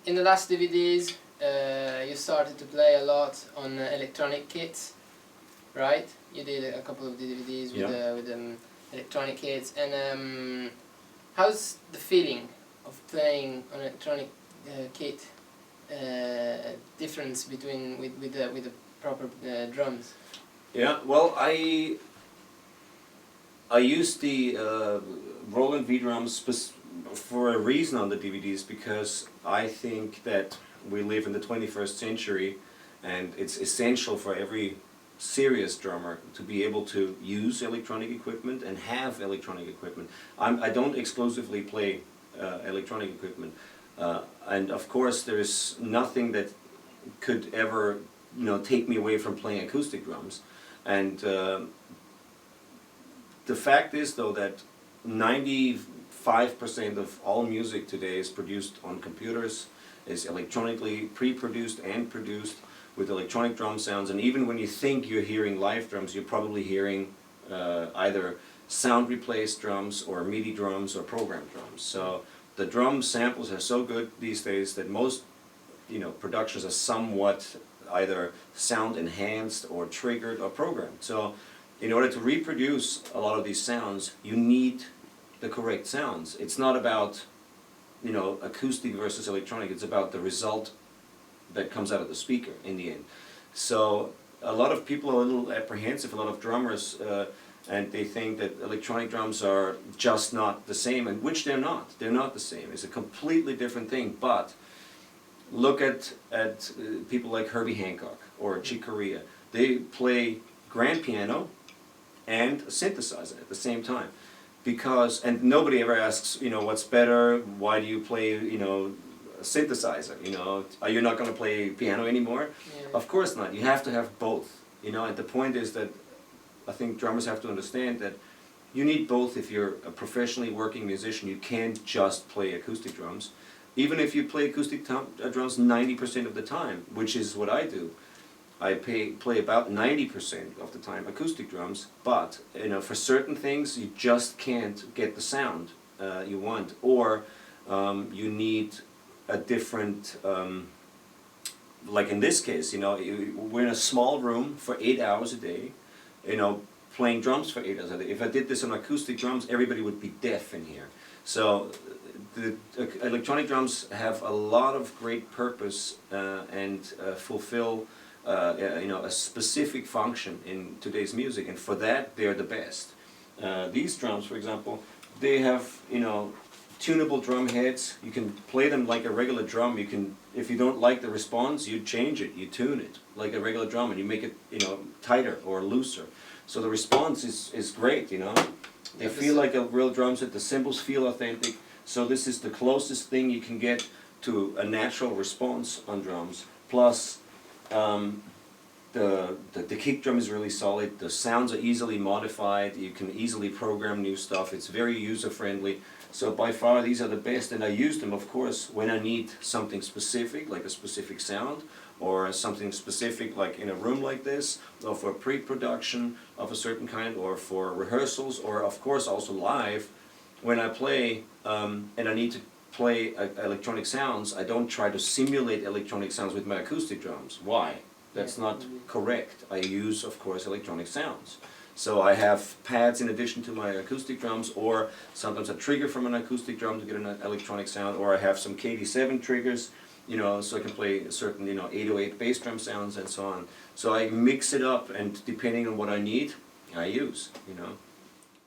in the last DVDs, you started to play a lot on electronic kits, right? You did a couple of DVDs with electronic kits, and how's the feeling of playing on electronic kit? Difference between with the proper drums? Yeah, well, I used the Roland V drums for a reason on the DVDs, because I think that we live in the 21st century and it's essential for every serious drummer to be able to use electronic equipment and have electronic equipment. I don't exclusively play electronic equipment, and of course there's nothing that could ever take me away from playing acoustic drums. And the fact is, though, that 95% of all music today is produced on computers, is electronically pre-produced and produced with electronic drum sounds. And even when you think you're hearing live drums, you're probably hearing either sound replaced drums or MIDI drums or programmed drums. So the drum samples are so good these days that most productions are somewhat either sound enhanced or triggered or programmed. So in order to reproduce a lot of these sounds, you need the correct sounds. It's not about acoustic versus electronic, it's about the result that comes out of the speaker in the end. So a lot of people are a little apprehensive, a lot of drummers, and they think that electronic drums are just not the same, and which they're not. They're not the same. It's a completely different thing. But look at people like Herbie Hancock or Chick Corea. They play grand piano and a synthesizer at the same time. And nobody ever asks, what's better, why do you play, a synthesizer, are you not going to play piano anymore? Yeah. Of course not. You have to have both, and the point is that I think drummers have to understand that you need both. If you're a professionally working musician, you can't just play acoustic drums. Even if you play acoustic drums 90% of the time, which is what I do. I play about 90% of the time acoustic drums, but for certain things you just can't get the sound you want, or you need a different, like in this case, we're in a small room for 8 hours a day, playing drums for 8 hours a day. If I did this on acoustic drums, everybody would be deaf in here. So the electronic drums have a lot of great purpose and fulfill a specific function in today's music, and for that they're the best. These drums, for example, they have tunable drum heads. You can play them like a regular drum. You can, if you don't like the response, you change it, you tune it like a regular drum, and you make it tighter or looser. So the response is great. They feel like a real drum set. The cymbals feel authentic. So this is the closest thing you can get to a natural response on drums. Plus, the kick drum is really solid. The sounds are easily modified. You can easily program new stuff. It's very user friendly. So by far these are the best, and I use them, of course, when I need something specific, like a specific sound, or something specific like in a room like this, or for pre-production of a certain kind, or for rehearsals, or of course also live. When I play and I need to play electronic sounds, I don't try to simulate electronic sounds with my acoustic drums. Why? That's not correct. I use, of course, electronic sounds. So I have pads in addition to my acoustic drums, or sometimes a trigger from an acoustic drum to get an electronic sound, or I have some KD7 triggers, so I can play certain, 808 bass drum sounds and so on. So I mix it up, and depending on what I need, I use,